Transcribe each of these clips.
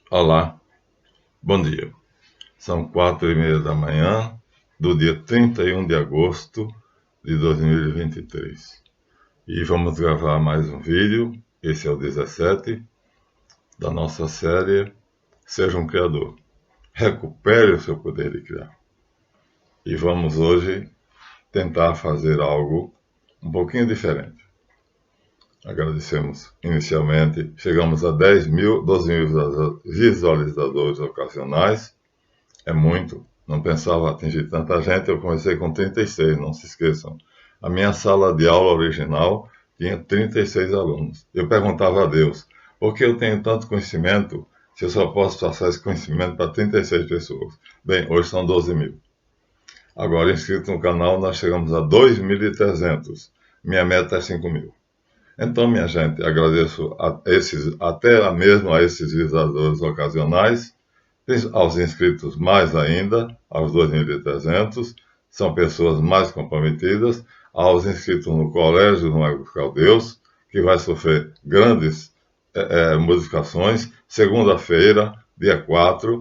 Olá, bom dia. São 4h30 da manhã do dia 31 de agosto de 2023. E vamos gravar mais um vídeo, esse é o 17, da nossa série Seja um Criador. Recupere o seu poder de criar. E vamos hoje tentar fazer algo um pouquinho diferente. Agradecemos inicialmente, chegamos a 12 mil visualizadores ocasionais. É muito, não pensava atingir tanta gente, eu comecei com 36, não se esqueçam. A minha sala de aula original tinha 36 alunos. Eu perguntava a Deus, por que eu tenho tanto conhecimento se eu só posso passar esse conhecimento para 36 pessoas? Bem, hoje são 12 mil. Agora, inscritos no canal, nós chegamos a 2.300. Minha meta é 5 mil. Então, minha gente, agradeço até mesmo a esses visualizadores ocasionais, aos inscritos mais ainda, aos 2.300, são pessoas mais comprometidas, aos inscritos no Colégio do Magnificar Deus, que vai sofrer grandes modificações, segunda-feira, dia 4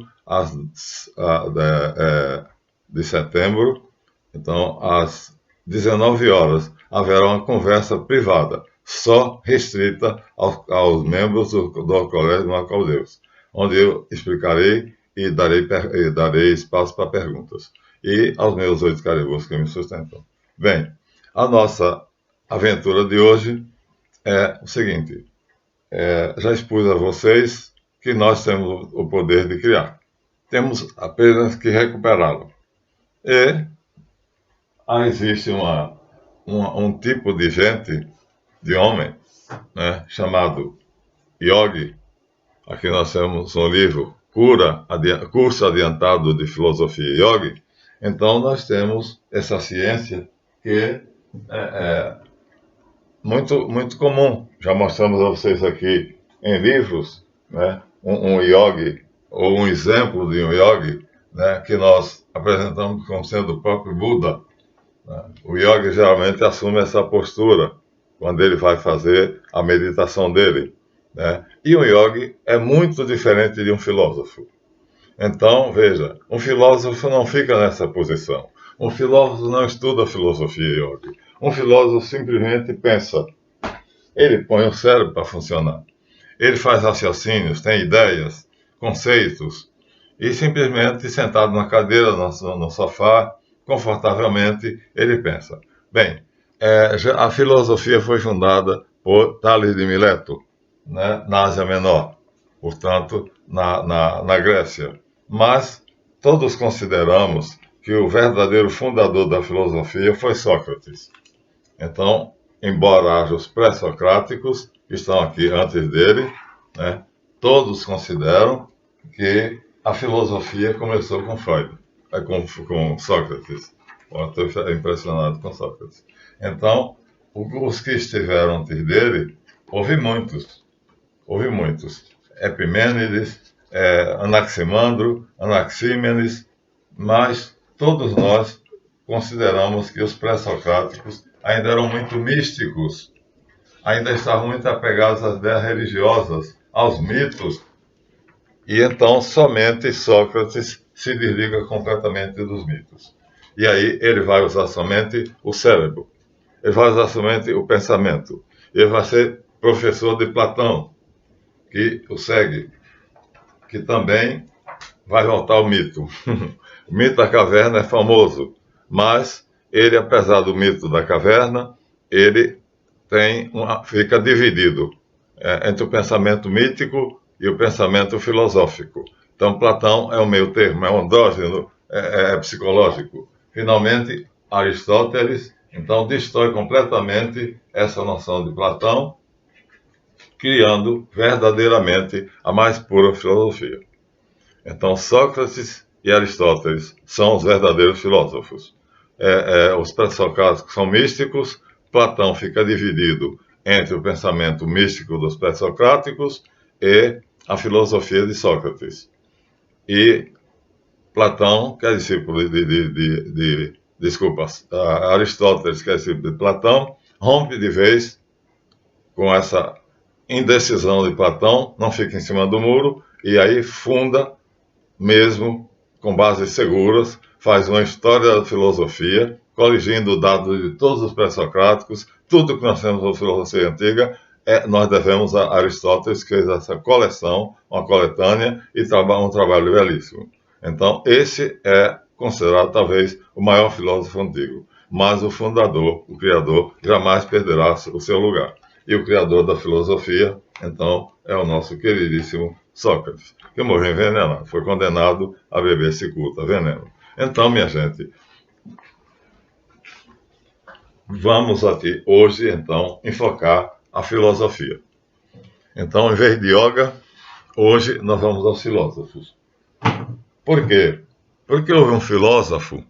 de setembro, então, às 19 horas, haverá uma conversa privada, só restrita aos membros do Colégio do Magnificar Deus, onde eu explicarei e darei espaço para perguntas. E aos meus 8 caribus que me sustentam. Bem, a nossa aventura de hoje é o seguinte. Já expus a vocês que nós temos o poder de criar. Temos apenas que recuperá-lo. E existe um tipo de gente, de homem, né, chamado yogi. Aqui nós temos um livro, Curso Adiantado de Filosofia Yogi. Então nós temos essa ciência que é muito, muito comum. Já mostramos a vocês aqui em livros, né, um yogi, ou um exemplo de um yogi, né, que nós apresentamos como sendo o próprio Buda. O yogi geralmente assume essa postura quando ele vai fazer a meditação dele, né? E um yogi é muito diferente de um filósofo. Então, veja, um filósofo não fica nessa posição. Um filósofo não estuda filosofia yogi. Um filósofo simplesmente pensa. Ele põe o cérebro para funcionar. Ele faz raciocínios, tem ideias, conceitos, e simplesmente sentado na cadeira, no sofá, confortavelmente, ele pensa. Bem, a filosofia foi fundada por Tales de Mileto, né, na Ásia Menor, portanto, na Grécia. Mas todos consideramos que o verdadeiro fundador da filosofia foi Sócrates. Então, embora haja os pré-socráticos, que estão aqui antes dele, né, todos consideram que a filosofia começou com Freud, com Sócrates. Estou impressionado com Sócrates. Então, os que estiveram antes dele, houve muitos. Epimênides, Anaximandro, Anaxímenes, mas todos nós consideramos que os pré-socráticos ainda eram muito místicos, ainda estavam muito apegados às ideias religiosas, aos mitos, e então somente Sócrates se desliga completamente dos mitos. E aí ele vai usar somente o cérebro, ele vai usar somente o pensamento, ele vai ser professor de Platão, que o segue, que também vai voltar ao mito. O mito da caverna é famoso, mas ele, apesar do mito da caverna, ele fica dividido entre o pensamento mítico e o pensamento filosófico. Então, Platão é o meio termo, é um andrógeno, é psicológico. Finalmente, Aristóteles, então, destrói completamente essa noção de Platão, criando verdadeiramente a mais pura filosofia. Então, Sócrates e Aristóteles são os verdadeiros filósofos. Os pré-socráticos são místicos, Platão fica dividido entre o pensamento místico dos pré-socráticos e a filosofia de Sócrates. E Platão, que é discípulo Aristóteles, que é discípulo de Platão, rompe de vez com essa indecisão de Platão, não fica em cima do muro e aí funda mesmo, com bases seguras, faz uma história da filosofia, corrigindo dados de todos os pré-socráticos, tudo que nós temos na filosofia antiga, nós devemos a Aristóteles, que fez essa coleção, uma coletânea, e um trabalho belíssimo. Então, esse é considerado talvez o maior filósofo antigo, mas o fundador, o criador, jamais perderá o seu lugar. E o criador da filosofia, então, é o nosso queridíssimo Sócrates, que morreu envenenado, foi condenado a beber cicuta, veneno. Então, minha gente, vamos aqui hoje, então, enfocar a filosofia. Então, em vez de yoga, hoje nós vamos aos filósofos. Por quê? Porque houve um filósofo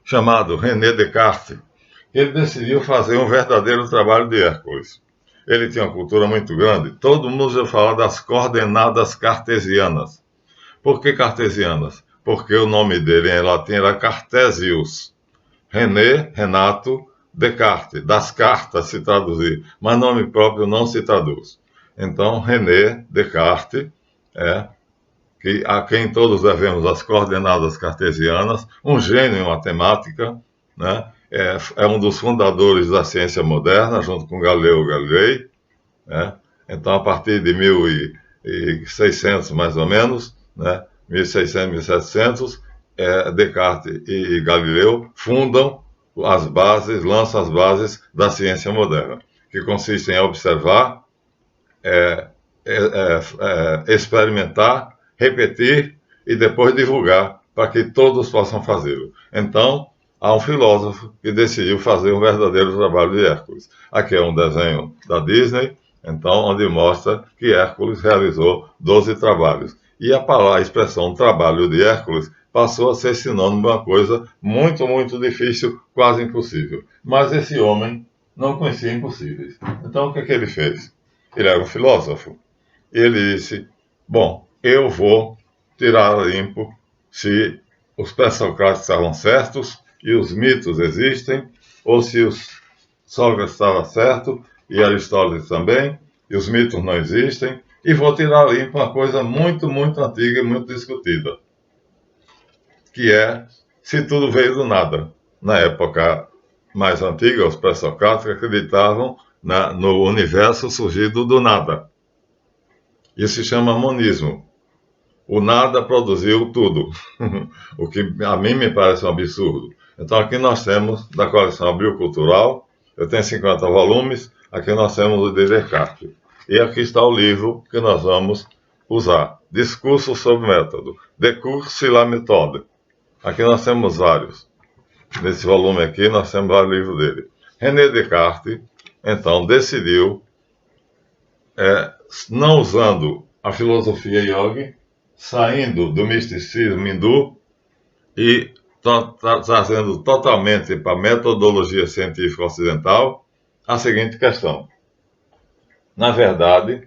chamado René Descartes, que ele decidiu fazer um verdadeiro trabalho de Hércules. Ele tinha uma cultura muito grande. Todo mundo já fala das coordenadas cartesianas. Por que cartesianas? Porque o nome dele em latim era Cartesius. René, Renato, Descartes. Das cartas se traduzir, mas nome próprio não se traduz. Então, René Descartes, a quem todos devemos as coordenadas cartesianas, um gênio em matemática, né? É um dos fundadores da ciência moderna, junto com Galileu Galilei, né? Então, a partir de 1600, mais ou menos, né? 1600, 1700, Descartes e Galileu fundam as bases, lançam as bases da ciência moderna, que consiste em observar, experimentar, repetir e depois divulgar para que todos possam fazê-lo. Então, há um filósofo que decidiu fazer um verdadeiro trabalho de Hércules. Aqui é um desenho da Disney, então, onde mostra que Hércules realizou 12 trabalhos. E a expressão trabalho de Hércules passou a ser sinônimo de uma coisa muito, muito difícil, quase impossível. Mas esse homem não conhecia impossíveis. Então, o que ele fez? Ele era um filósofo. Ele disse, bom, eu vou tirar a limpo se os pré-socráticos estavam certos e os mitos existem, ou se os Sócrates estava certo e Aristóteles também, e os mitos não existem, e vou tirar limpo uma coisa muito, muito antiga e muito discutida, que é se tudo veio do nada. Na época mais antiga, os pré-socráticos acreditavam no universo surgido do nada. Isso se chama monismo. O nada produziu tudo, o que a mim me parece um absurdo. Então aqui nós temos, da coleção biocultural, eu tenho 50 volumes, aqui nós temos o de Descartes. E aqui está o livro que nós vamos usar, Discurso sobre Método, De Cours sur la Méthode. Aqui nós temos vários. Nesse volume aqui nós temos vários livros dele. René Descartes, então, decidiu, não usando a filosofia yogi, saindo do misticismo hindu e trazendo totalmente para a metodologia científica ocidental a seguinte questão. Na verdade,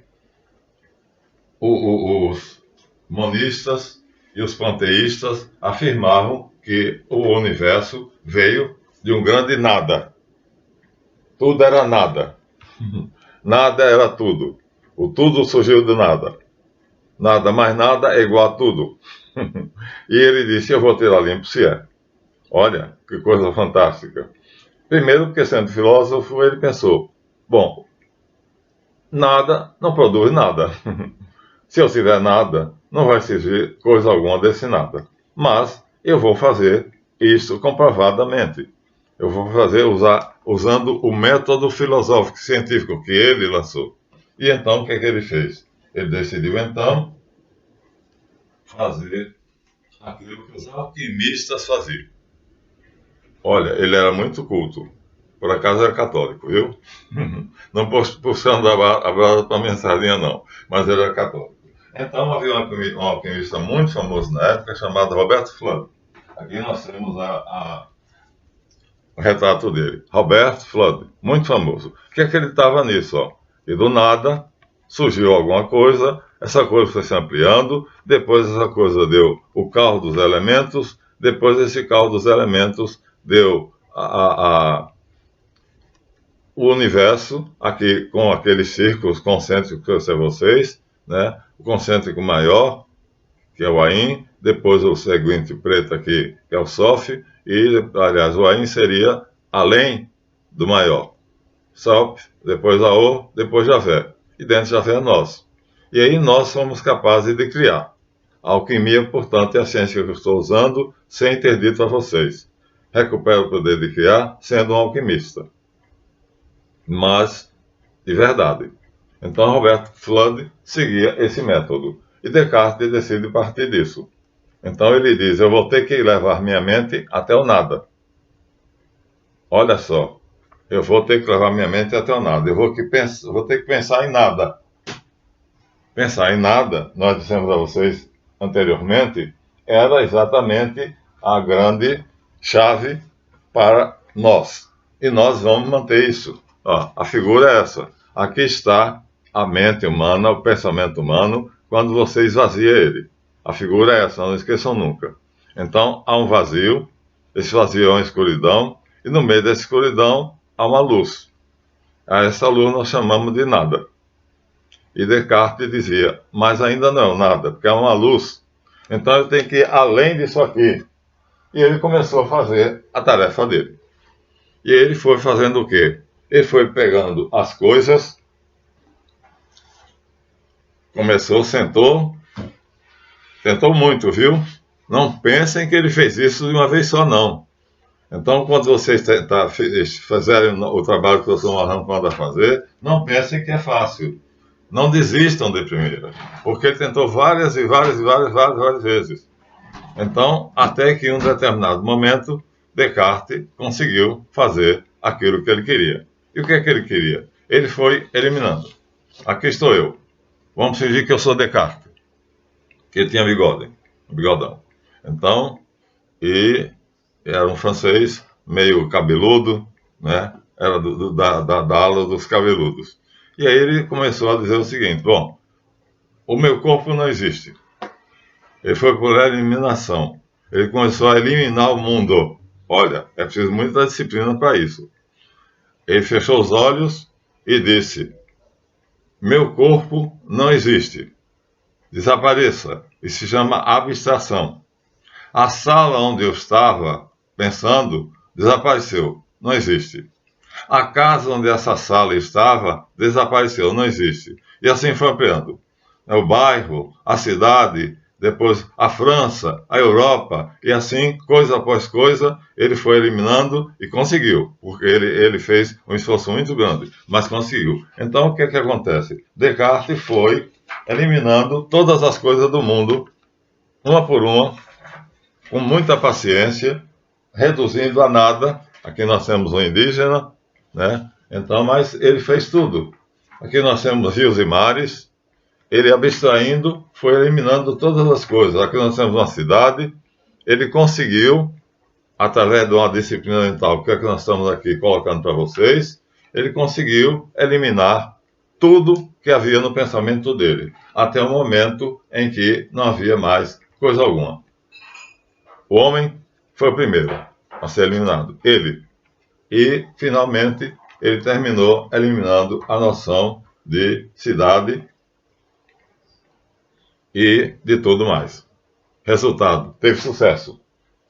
os monistas e os panteístas afirmavam que o universo veio de um grande nada. Tudo era nada. Nada era tudo. O tudo surgiu do nada. Nada mais nada é igual a tudo. E ele disse, eu vou tirar limpo se é. Olha, que coisa fantástica. Primeiro, porque sendo filósofo, ele pensou, bom, nada não produz nada. Se eu tiver nada, não vai surgir coisa alguma desse nada. Mas eu vou fazer isso comprovadamente. Eu vou fazer usando o método filosófico científico que ele lançou. E então, o que ele fez? Ele decidiu, então, fazer aquilo que os alquimistas faziam. Olha, ele era muito culto. Por acaso era católico, viu? Não puxando a brasa para a mensalinha, não. Mas ele era católico. Então, havia um alquimista muito famoso na época, chamado Roberto Fludd. Aqui nós temos o retrato dele. Roberto Fludd, muito famoso. O que acreditava nisso? Ó? E do nada surgiu alguma coisa, essa coisa foi se ampliando, depois essa coisa deu o cálculo dos elementos, depois esse cálculo dos elementos deu o universo, aqui com aqueles círculos concêntricos que eu sei vocês, né? O concêntrico maior, que é o AIN, depois o seguinte preto aqui, que é o SOF, e, aliás, o AIN seria além do maior. SOP, depois AO, depois Javé. E dentro de Javé é nós. E aí nós somos capazes de criar. A alquimia, portanto, é a ciência que eu estou usando sem ter dito a vocês. Recupero o poder de criar sendo um alquimista. Mas, de verdade. Então, Roberto Flood seguia esse método. E Descartes decide partir disso. Então, ele diz, eu vou ter que levar minha mente até o nada. Olha só, eu vou ter que levar minha mente até o nada. Eu vou ter que pensar em nada. Pensar em nada, nós dissemos a vocês anteriormente, era exatamente a grande chave para nós. E nós vamos manter isso. Ó, a figura é essa. Aqui está a mente humana, o pensamento humano, quando você esvazia ele. A figura é essa, não esqueçam nunca. Então, há um vazio, esse vazio é uma escuridão, e no meio dessa escuridão há uma luz. A essa luz nós chamamos de nada. E Descartes dizia, mas ainda não é nada, porque é uma luz. Então ele tem que ir além disso aqui. E ele começou a fazer a tarefa dele. E ele foi fazendo o quê? Ele foi pegando as coisas, começou, sentou, tentou muito, viu? Não pensem que ele fez isso de uma vez só, não. Então, quando vocês fizerem o trabalho que eu estou arrancando a fazer, não pensem que é fácil. Não desistam de primeira, porque ele tentou várias vezes. Então, até que em um determinado momento, Descartes conseguiu fazer aquilo que ele queria. E o que é que ele queria? Ele foi eliminando. Aqui estou eu. Vamos fingir que eu sou Descartes, que ele tinha bigode, um bigodão. Então, e era um francês meio cabeludo, né? Era da ala dos cabeludos. E aí ele começou a dizer o seguinte, bom, o meu corpo não existe. Ele foi por eliminação. Ele começou a eliminar o mundo. Olha, é preciso muita disciplina para isso. Ele fechou os olhos e disse, meu corpo não existe. Desapareça. Isso se chama abstração. A sala onde eu estava pensando desapareceu. Não existe. A casa onde essa sala estava desapareceu, não existe. E assim foi ampliando. O bairro, a cidade, depois a França, a Europa, e assim, coisa após coisa, ele foi eliminando e conseguiu, porque ele fez um esforço muito grande, mas conseguiu. Então, o que é que acontece? Descartes foi eliminando todas as coisas do mundo, uma por uma, com muita paciência, reduzindo a nada. Aqui nós temos um indígena, né? Então, mas ele fez tudo. Aqui nós temos rios e mares. Ele abstraindo, foi eliminando todas as coisas. Aqui nós temos uma cidade. Ele conseguiu, através de uma disciplina mental, que é que nós estamos aqui colocando para vocês, ele conseguiu eliminar tudo que havia no pensamento dele, até o momento em que não havia mais coisa alguma. O homem foi o primeiro a ser eliminado. Ele. E, finalmente, ele terminou eliminando a noção de cidade e de tudo mais. Resultado, teve sucesso.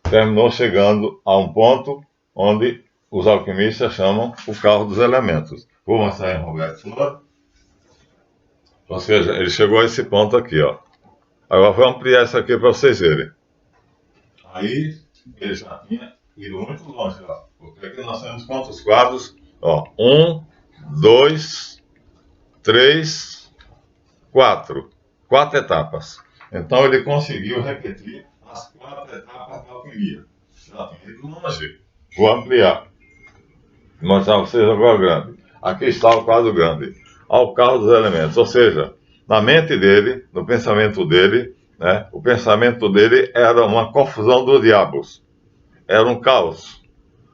Terminou chegando a um ponto onde os alquimistas chamam o carro dos elementos. Vou mostrar em Roberto Flood. Ou seja, ele chegou a esse ponto aqui, ó. Agora vou ampliar isso aqui para vocês verem. Aí, ele já tinha ido muito longe, ó. Porque aqui nós temos quantos quadros? Ó, 1, 2, 3, 4. 4 etapas. Então ele conseguiu repetir as 4 etapas da alquimia. Já tinha ido longe. Vou ampliar. Vou mostrar a vocês agora o grande. Aqui está o quadro grande. Ao carro dos elementos. Ou seja, na mente dele, no pensamento dele, né, o pensamento dele era uma confusão dos diabos. Era um caos.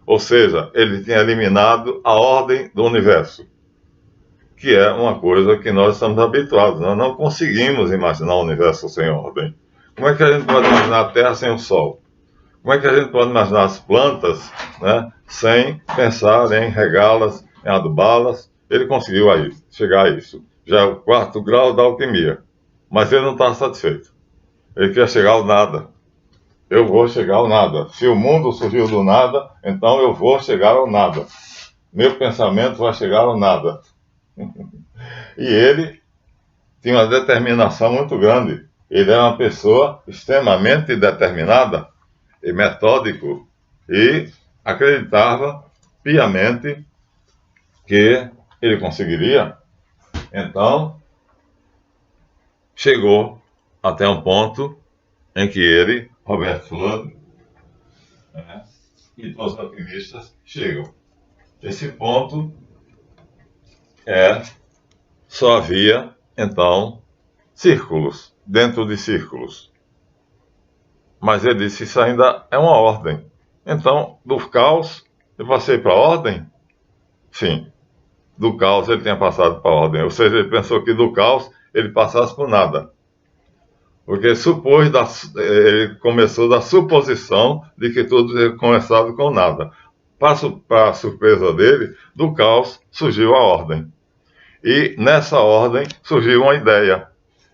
Ou seja, ele tinha eliminado a ordem do universo, que é uma coisa que nós estamos habituados. Nós não conseguimos imaginar o universo sem ordem. Como é que a gente pode imaginar a Terra sem o Sol? Como é que a gente pode imaginar as plantas, né, sem pensar em regá-las, em adubá-las? Ele conseguiu chegar a isso. Já é o 4º grau da alquimia. Mas ele não estava satisfeito. Ele queria chegar ao nada. Eu vou chegar ao nada. Se o mundo surgiu do nada, então eu vou chegar ao nada. Meu pensamento vai chegar ao nada. E ele tinha uma determinação muito grande. Ele era uma pessoa extremamente determinada e metódico e acreditava piamente que ele conseguiria. Então, chegou até um ponto em que ele, Robert Fludd, e todos os alquimistas chegam. Esse ponto só havia, então, círculos, dentro de círculos. Mas ele disse, isso ainda é uma ordem. Então, do caos, eu passei para a ordem? Sim. Do caos ele tinha passado para a ordem. Ou seja, ele pensou que do caos ele passasse por nada. Porque ele começou da suposição de que tudo tinha começado com nada. Para a surpresa dele, do caos surgiu a ordem. E nessa ordem surgiu uma ideia.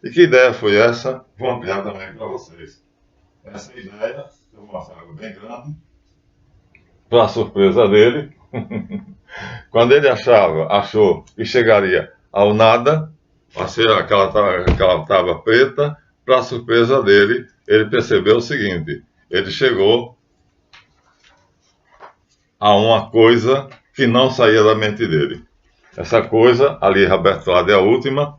E que ideia foi essa? Vou ampliar também para vocês. Essa ideia, eu vou mostrar algo bem grande, para a surpresa dele, quando ele achou que chegaria ao nada, a ser aquela tábua preta, para a surpresa dele, ele percebeu o seguinte: ele chegou a uma coisa que não saía da mente dele. Essa coisa, ali, Robert Fludd é a última,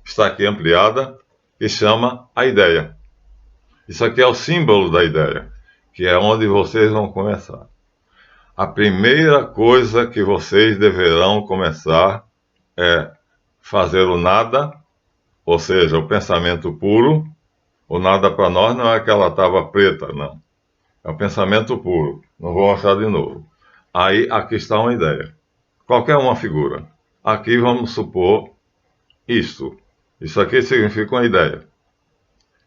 está aqui ampliada, que chama a ideia. Isso aqui é o símbolo da ideia, que é onde vocês vão começar. A primeira coisa que vocês deverão começar é fazer o nada, ou seja, o pensamento puro. O nada para nós não é aquela tábua preta, não. É o pensamento puro. Não vou mostrar de novo. Aí, aqui está uma ideia. Qualquer uma figura. Aqui vamos supor isto. Isso aqui significa uma ideia.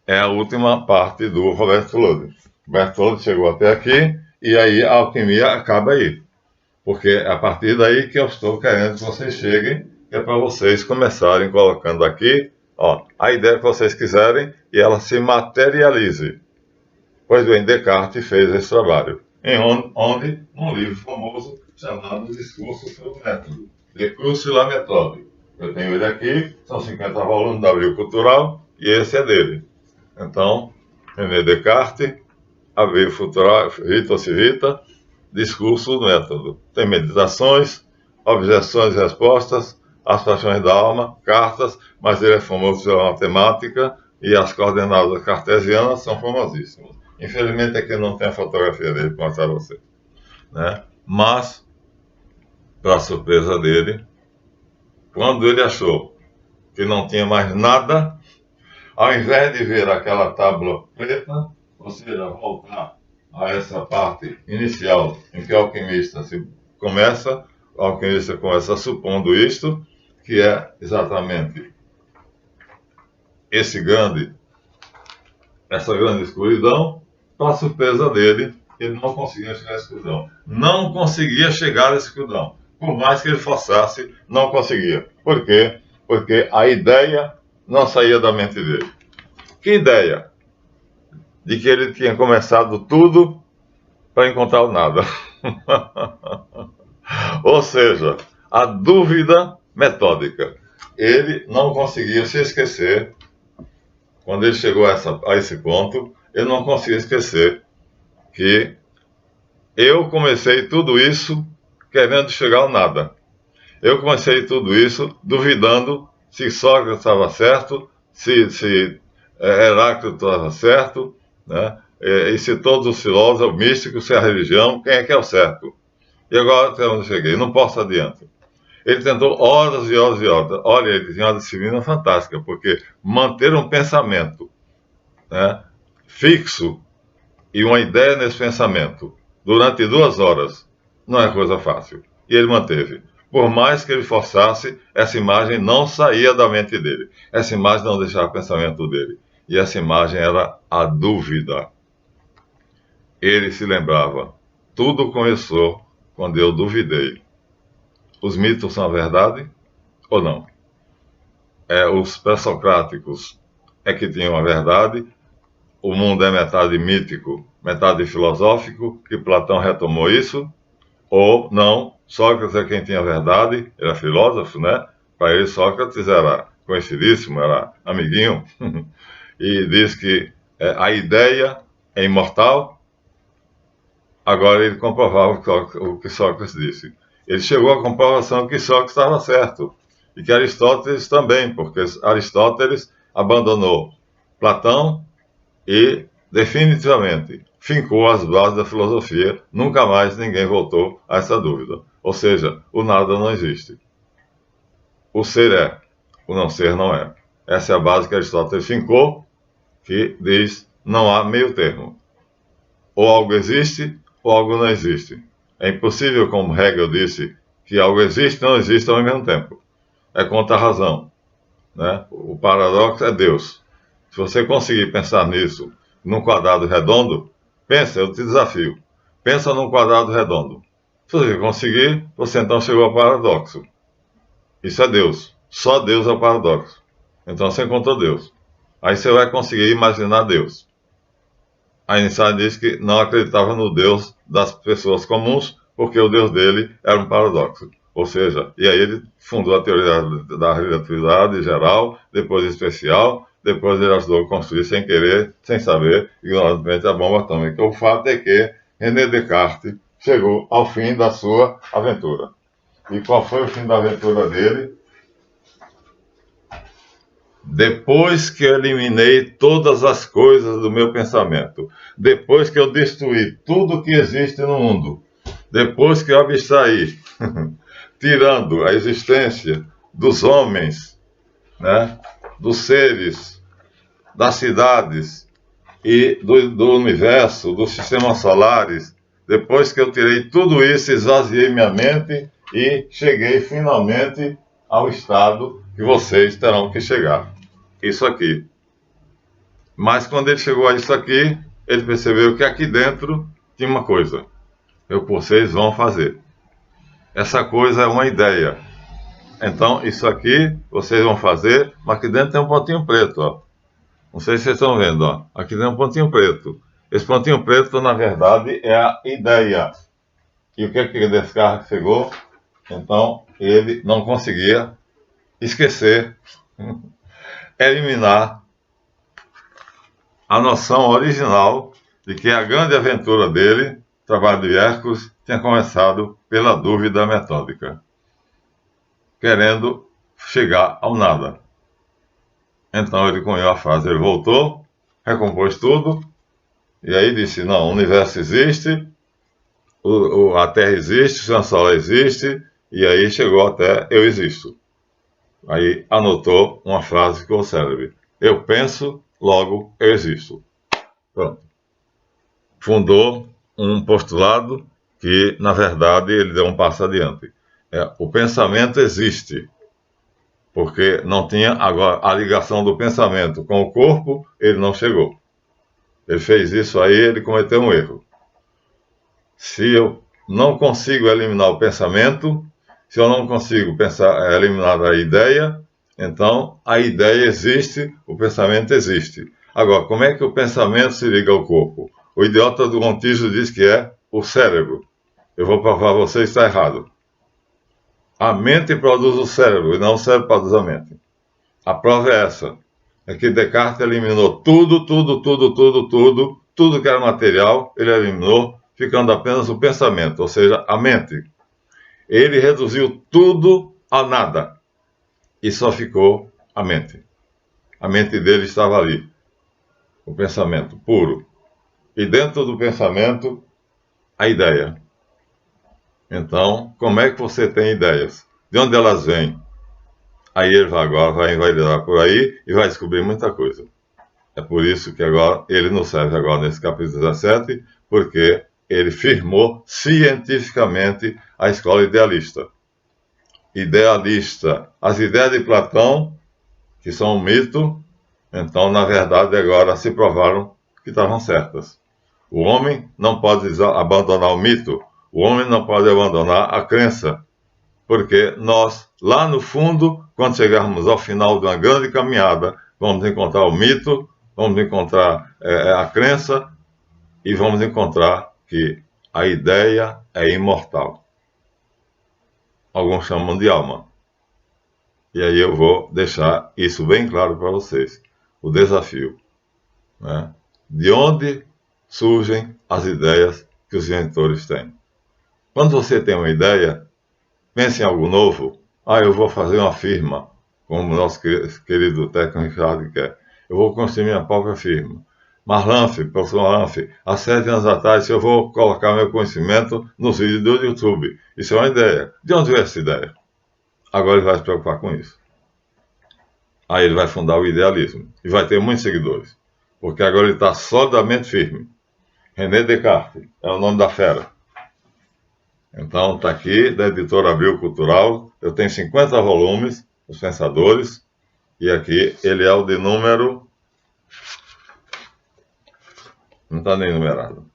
É a última parte do Robert Fludd. Robert Fludd chegou até aqui e aí a alquimia acaba aí. Porque é a partir daí que eu estou querendo que vocês cheguem, que é para vocês começarem colocando aqui, ó, a ideia que vocês quiserem e ela se materialize. Pois bem, Descartes fez esse trabalho. Num livro famoso chamado Discurso sobre o Método, De Curso e la Méthode. Eu tenho ele aqui, são 50 volumes da Abril Cultural e esse é dele. Então, René Descartes, Abril Cultural, Rita Civita, Discurso do Método. Tem meditações, objeções e respostas, as paixões da alma, cartas, mas ele é famoso pela matemática e as coordenadas cartesianas são famosíssimas. Infelizmente aqui não tem a fotografia dele para mostrar a você, né? Mas, para a surpresa dele, quando ele achou que não tinha mais nada, ao invés de ver aquela tábua preta, ou seja, voltar a essa parte inicial em que o alquimista começa supondo isto, que é exatamente essa grande escuridão. Para a surpresa dele, ele não conseguia chegar à escuridão. Não conseguia chegar à escuridão. Por mais que ele forçasse, não conseguia. Por quê? Porque a ideia não saía da mente dele. Que ideia? De que ele tinha começado tudo para encontrar o nada. Ou seja, a dúvida metódica. Ele não conseguia se esquecer, quando ele chegou a esse ponto, ele não conseguia esquecer que eu comecei tudo isso querendo chegar ao nada. Eu comecei tudo isso duvidando se Sócrates estava certo, se Heráclito estava certo, né? E se todos os filósofos místicos, se a religião, quem é que é o certo? E agora até onde eu cheguei, não posso adiante. Ele tentou horas e horas e horas. Olha, ele tinha uma disciplina fantástica, porque manter um pensamento, né, fixo e uma ideia nesse pensamento durante 2 horas não é coisa fácil. E ele manteve. Por mais que ele forçasse, essa imagem não saía da mente dele. Essa imagem não deixava o pensamento dele. E essa imagem era a dúvida. Ele se lembrava. Tudo começou quando eu duvidei. Os mitos são a verdade ou não? Os pré-socráticos é que tinha uma verdade, o mundo é metade mítico, metade filosófico, que Platão retomou isso, ou não, Sócrates é quem tinha a verdade, era filósofo, né? Para ele, Sócrates era conhecidíssimo, era amiguinho, e diz que a ideia é imortal. Agora ele comprovava o que Sócrates disse. Ele chegou à comprovação que Sócrates estava certo, e que Aristóteles também, porque Aristóteles abandonou Platão e definitivamente fincou as bases da filosofia. Nunca mais ninguém voltou a essa dúvida. Ou seja, o nada não existe. O ser é, o não ser não é. Essa é a base que Aristóteles fincou, que diz não há meio termo. Ou algo existe, ou algo não existe. É impossível, como Hegel disse, que algo existe e não existe ao mesmo tempo. É contra a razão, né? O paradoxo é Deus. Se você conseguir pensar nisso num quadrado redondo, pensa, eu te desafio. Pensa num quadrado redondo. Se você conseguir, você então chegou ao paradoxo. Isso é Deus. Só Deus é o paradoxo. Então você encontrou Deus. Aí você vai conseguir imaginar Deus. Einstein disse que não acreditava no Deus das pessoas comuns, porque o Deus dele era um paradoxo. Ou seja, e aí ele fundou a teoria da relatividade geral, depois especial, depois ele ajudou a construir sem querer, sem saber, ignorantemente, a bomba atômica. O fato é que René Descartes chegou ao fim da sua aventura. E qual foi o fim da aventura dele? Depois que eu eliminei todas as coisas do meu pensamento, depois que eu destruí tudo que existe no mundo, depois que eu abstraí, tirando a existência dos homens, né, dos seres, das cidades e do universo, dos sistemas solares, depois que eu tirei tudo isso, esvaziei minha mente e cheguei finalmente ao estado que vocês terão que chegar. Isso aqui. Mas quando ele chegou a isso aqui, ele percebeu que aqui dentro tinha uma coisa. Vocês vão fazer. Essa coisa é uma ideia. Então, isso aqui vocês vão fazer, mas aqui dentro tem um pontinho preto, ó. Não sei se vocês estão vendo, ó. Aqui tem um pontinho preto. Esse pontinho preto, na verdade, é a ideia. E o que Descartes chegou? Então, ele não conseguia esquecer, eliminar a noção original de que a grande aventura dele, trabalho de Hércules, tinha começado pela dúvida metódica, querendo chegar ao nada. Então ele cunhou a frase, ele voltou, recompôs tudo, e aí disse, não, o universo existe, a Terra existe, o Sistema Solar existe, e aí chegou até eu existo. Aí anotou uma frase com o cérebro. Eu penso, logo eu existo. Pronto. Fundou um postulado que, na verdade, ele deu um passo adiante. O pensamento existe, porque não tinha agora a ligação do pensamento com o corpo, ele não chegou. Ele fez isso aí, ele cometeu um erro. Se eu não consigo eliminar o pensamento, se eu não consigo eliminar a ideia, então a ideia existe, o pensamento existe. Agora, como é que o pensamento se liga ao corpo? O idiota do Montijo diz que é o cérebro. Eu vou provar a vocês que está errado. A mente produz o cérebro, e não o cérebro produz a mente. A prova é essa. É que Descartes eliminou tudo que era material, ele eliminou, ficando apenas o pensamento, ou seja, a mente. Ele reduziu tudo a nada. E só ficou a mente. A mente dele estava ali. O pensamento puro. E dentro do pensamento, a ideia. Então, como é que você tem ideias? De onde elas vêm? Aí ele vai enveredar por aí e vai descobrir muita coisa. É por isso que agora ele nos serve agora nesse capítulo 17, porque ele firmou cientificamente a escola idealista. Idealista. As ideias de Platão, que são um mito, então, na verdade, agora se provaram que estavam certas. O homem não pode abandonar o mito, o homem não pode abandonar a crença, porque nós, lá no fundo, quando chegarmos ao final de uma grande caminhada, vamos encontrar o mito, vamos encontrar a crença e vamos encontrar que a ideia é imortal. Alguns chamam de alma. E aí eu vou deixar isso bem claro para vocês. O desafio, né? De onde surgem as ideias que os inventores têm? Quando você tem uma ideia, pense em algo novo. Eu vou fazer uma firma, como o nosso querido técnico Ricardo quer. Eu vou construir minha própria firma. Marlanf, professor Marlanf, há 7 anos atrás eu vou colocar meu conhecimento nos vídeos do YouTube. Isso é uma ideia. De onde veio essa ideia? Agora ele vai se preocupar com isso. Aí ele vai fundar o idealismo. E vai ter muitos seguidores. Porque agora ele está solidamente firme. René Descartes é o nome da fera. Então está aqui, da editora Abril Cultural. Eu tenho 50 volumes, Os Pensadores. E aqui ele é o de número... Não está nem numerado.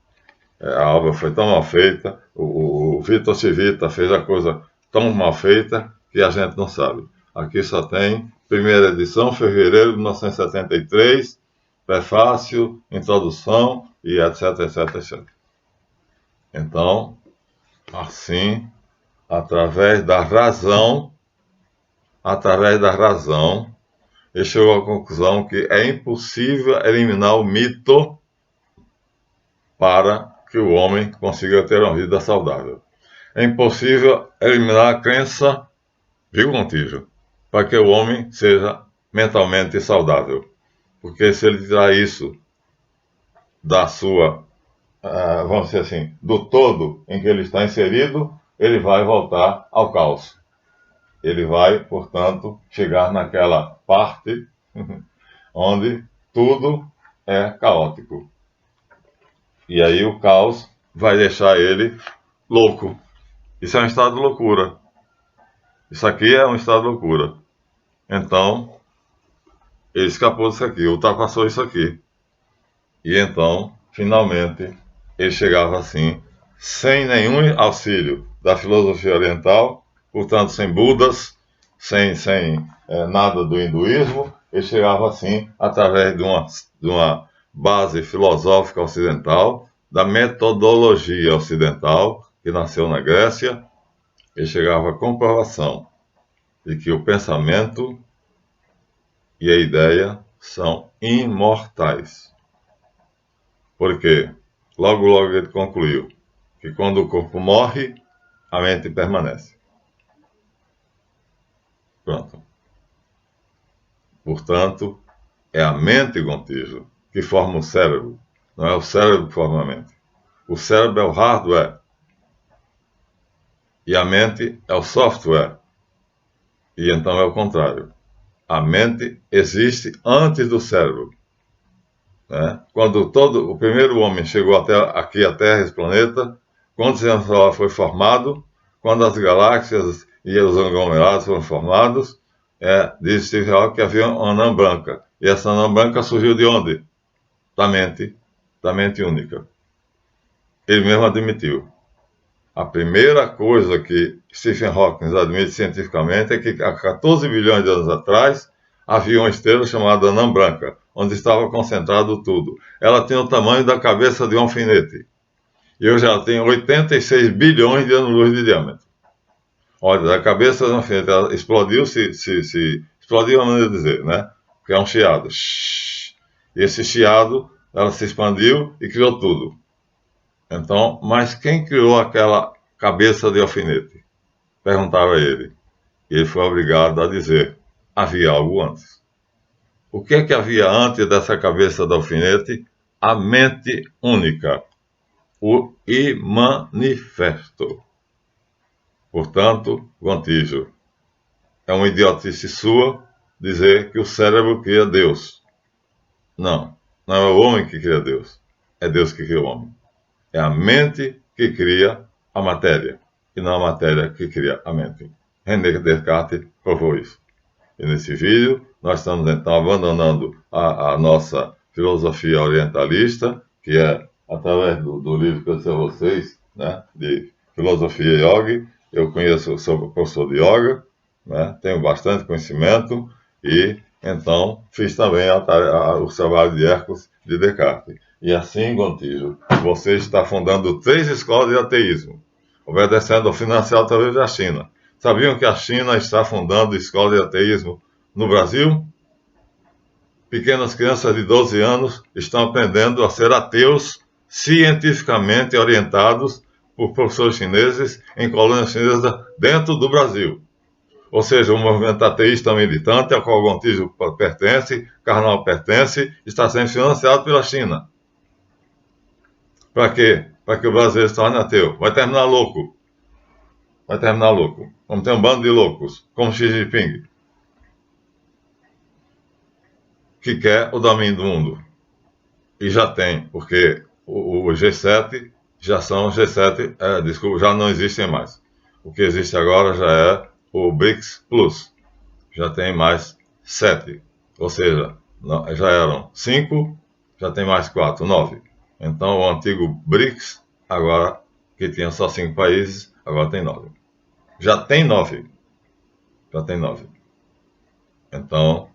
A obra foi tão mal feita. O Vitor Civita fez a coisa tão mal feita que a gente não sabe. Aqui só tem primeira edição, fevereiro de 1973, prefácio, introdução e etc, etc, etc. Então, assim, através da razão, ele chegou à conclusão que é impossível eliminar o mito para que o homem consiga ter uma vida saudável. É impossível eliminar a crença, viu, Gontijo, para que o homem seja mentalmente saudável. Porque se ele tirar isso da sua, vamos dizer assim, do todo em que ele está inserido, ele vai voltar ao caos. Ele vai, portanto, chegar naquela parte onde tudo é caótico. E aí o caos vai deixar ele louco. Isso é um estado de loucura. Isso aqui é um estado de loucura. Então, ele escapou disso aqui, ultrapassou isso aqui. E então, finalmente, ele chegava assim, sem nenhum auxílio da filosofia oriental, portanto, sem Budas, sem nada do hinduísmo, ele chegava assim, através de uma base filosófica ocidental, da metodologia ocidental, que nasceu na Grécia. Ele chegava à comprovação de que o pensamento e a ideia são imortais. Por quê? Logo ele concluiu que quando o corpo morre, a mente permanece. Pronto. Portanto, é a mente, Gontijo, que forma o cérebro. Não é o cérebro que forma a mente. O cérebro é o hardware. E a mente é o software. E então é o contrário. A mente existe antes do cérebro. Né? Quando o primeiro homem chegou aqui à Terra, esse planeta, quando o sistema solar foi formado, quando as galáxias e os aglomerados foram formados, diz Stephen Hawking que havia uma anã branca. E essa anã branca surgiu de onde? Da mente única. Ele mesmo admitiu. A primeira coisa que Stephen Hawking admite cientificamente é que há 14 bilhões de anos atrás havia uma estrela chamada anã branca, onde estava concentrado tudo. Ela tinha o tamanho da cabeça de um alfinete. E eu já tenho 86 bilhões de anos-luz de diâmetro. Olha, a cabeça de um alfinete ela explodiu, explodiu é a maneira de dizer, né? Que é um chiado. E esse chiado, ela se expandiu e criou tudo. Então, mas quem criou aquela cabeça de alfinete? Perguntaram a ele. E ele foi obrigado a dizer, havia algo antes. O que é que havia antes dessa cabeça de alfinete? A mente única, o imanifesto. Portanto, Gontijo, é uma idiotice sua dizer que o cérebro cria Deus. Não é o homem que cria Deus, é Deus que cria o homem. É a mente que cria a matéria, e não a matéria que cria a mente. René Descartes provou isso. E nesse vídeo, nós estamos então abandonando a nossa filosofia orientalista, que é através do livro que eu disse a vocês, né, de filosofia yoga. Eu sou professor de yoga, né, tenho bastante conhecimento, e Então, fiz também o trabalho de Hércules de Descartes. E assim, Gontijo, você está fundando 3 escolas de ateísmo, obedecendo ao financiado através da China. Sabiam que a China está fundando escolas de ateísmo no Brasil? Pequenas crianças de 12 anos estão aprendendo a ser ateus cientificamente orientados por professores chineses em colônias chinesas dentro do Brasil. Ou seja, o movimento ateísta militante ao qual o Gontijo pertence, Karnal pertence, está sendo financiado pela China. Para quê? Para que o brasileiro se torne ateu. Vai terminar louco. Vai terminar louco. Vamos ter um bando de loucos, como Xi Jinping, que quer o domínio do mundo. E já tem, porque o G7 já são G7, desculpa, já não existem mais. O que existe agora já é o BRICS Plus. Já tem mais 7. Ou seja, já eram 5, já tem mais 4, 9. Então o antigo BRICS, agora que tinha só 5 países, agora tem 9. Já tem 9. Já tem 9. Então,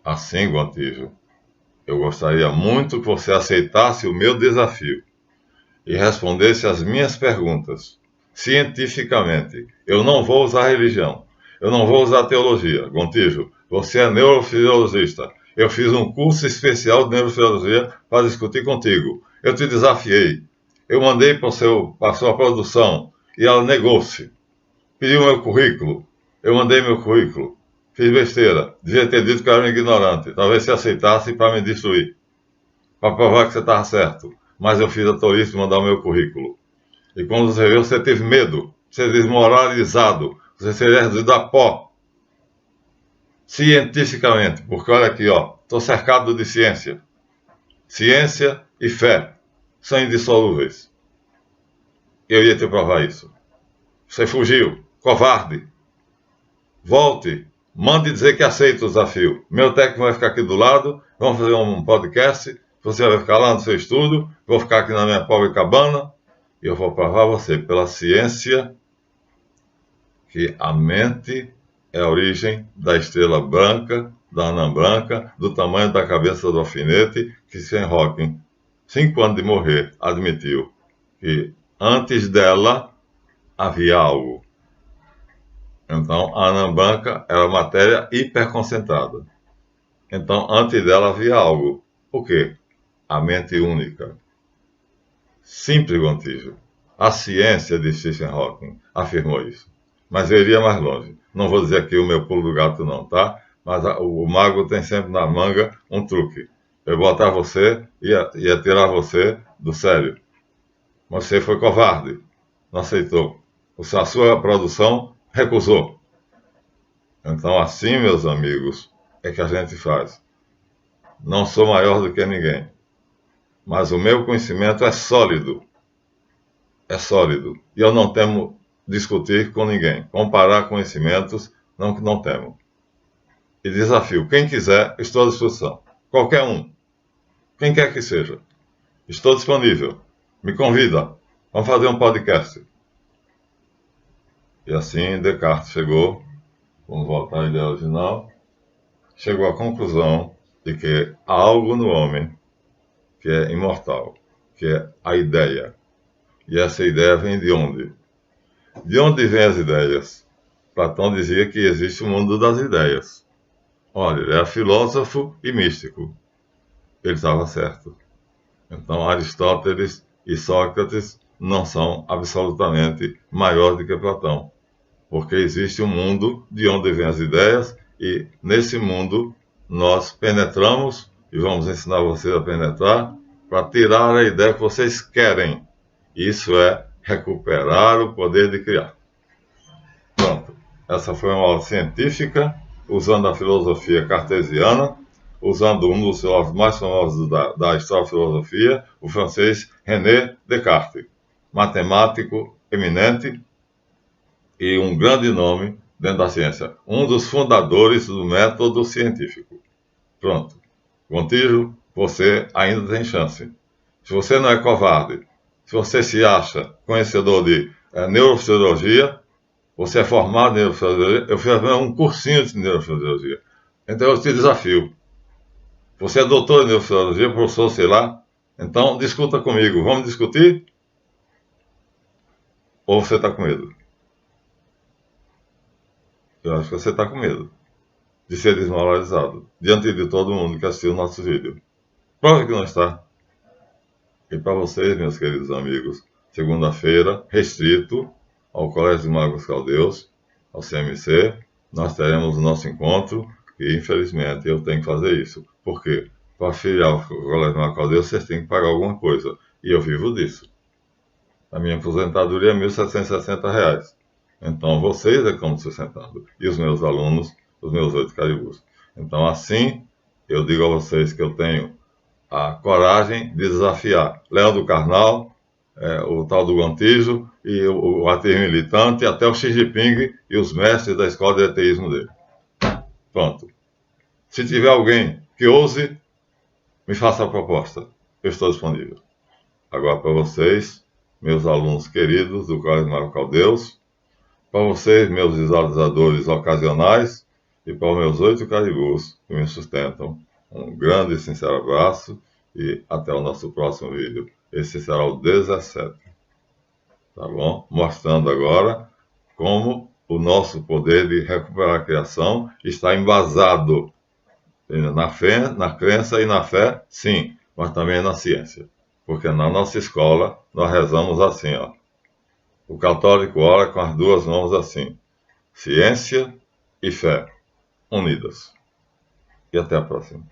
assim, Gontijo, eu gostaria muito que você aceitasse o meu desafio e respondesse as minhas perguntas cientificamente. Eu não vou usar religião, eu não vou usar teologia. Gontijo, você é neurofisiologista. Eu fiz um curso especial de neurofisiologia para discutir contigo. Eu te desafiei. Eu mandei para a sua produção e ela negou-se. Pediu meu currículo. Eu mandei meu currículo. Fiz besteira. Devia ter dito que eu era um ignorante. Talvez se aceitasse para me destruir. Para provar que você estava certo. Mas eu fiz a tolice de mandar o meu currículo. E quando você viu, você teve medo. Você é desmoralizado. Você seria reduzido a pó. Cientificamente. Porque olha aqui, ó. Estou cercado de ciência. Ciência e fé são indissolúveis. Eu ia te provar isso. Você fugiu. Covarde. Volte. Mande dizer que aceita o desafio. Meu técnico vai ficar aqui do lado. Vamos fazer um podcast. Você vai ficar lá no seu estudo. Vou ficar aqui na minha pobre cabana. E eu vou provar a você, pela ciência, que a mente é a origem da estrela branca, da anã branca, do tamanho da cabeça do alfinete, que Stephen Hawking, 5 anos de morrer, admitiu que antes dela havia algo. Então, a anã branca era matéria hiperconcentrada. Então, antes dela havia algo. O quê? A mente única. Simples, Gontijo. A ciência de Stephen Hawking afirmou isso. Mas eu iria mais longe. Não vou dizer aqui o meu pulo do gato não, tá? Mas o mago tem sempre na manga um truque. Eu botar você e tirar você do sério. Você foi covarde. Não aceitou. A sua produção recusou. Então, assim, meus amigos, é que a gente faz. Não sou maior do que ninguém. Mas o meu conhecimento é sólido. É sólido. E eu não temo discutir com ninguém. Comparar conhecimentos, não temo. E desafio. Quem quiser, estou à disposição. Qualquer um. Quem quer que seja. Estou disponível. Me convida. Vamos fazer um podcast. E assim Descartes chegou, vamos voltar à ideia original, chegou à conclusão de que há algo no homem que é imortal, que é a ideia. E essa ideia vem de onde? De onde vêm as ideias? Platão dizia que existe o mundo das ideias. Olha, ele era filósofo e místico. Ele estava certo. Então, Aristóteles e Sócrates não são absolutamente maiores do que Platão. Porque existe um mundo de onde vêm as ideias e, nesse mundo, nós penetramos e vamos ensinar vocês a penetrar para tirar a ideia que vocês querem. Isso é recuperar o poder de criar. Pronto. Essa foi uma aula científica, usando a filosofia cartesiana, usando um dos filósofos mais famosos da história da filosofia, o francês René Descartes, matemático eminente e um grande nome dentro da ciência. Um dos fundadores do método científico. Pronto. Gontijo, você ainda tem chance. Se você não é covarde, se você se acha conhecedor de neurofisiologia, você é formado em neurofisiologia, eu fiz um cursinho de neurofisiologia. Então eu te desafio. Você é doutor em neurofisiologia, professor, sei lá. Então discuta comigo. Vamos discutir? Ou você está com medo? Eu acho que você está com medo de ser desmoralizado diante de todo mundo que assistiu o nosso vídeo. Prova que não está. E para vocês, meus queridos amigos, segunda-feira, restrito ao Colégio de Magos Caldeus, ao CMC, nós teremos o nosso encontro e, infelizmente, eu tenho que fazer isso. Por quê? Para afiliar o Colégio de Magos Caldeus, vocês têm que pagar alguma coisa. E eu vivo disso. A minha aposentadoria é R$ 1.760. Então, vocês é que estão sustentando. E os meus alunos, os meus 8 caribus. Então, assim, eu digo a vocês que eu tenho a coragem de desafiar Leandro Carnal, o tal do Gontijo, e o ateísmo militante, até o Xi Jinping e os mestres da escola de ateísmo dele. Pronto. Se tiver alguém que ouse, me faça a proposta. Eu estou disponível. Agora para vocês, meus alunos queridos do Colégio Mário Caldeus, para vocês, meus visualizadores ocasionais, e para os meus 8 caribus que me sustentam, um grande e sincero abraço e até o nosso próximo vídeo. Esse será o 17, tá bom? Mostrando agora como o nosso poder de recuperar a criação está embasado na fé, na crença e na fé, sim, mas também na ciência. Porque na nossa escola nós rezamos assim, ó. O católico ora com as duas mãos assim: ciência e fé unidas. E até a próxima.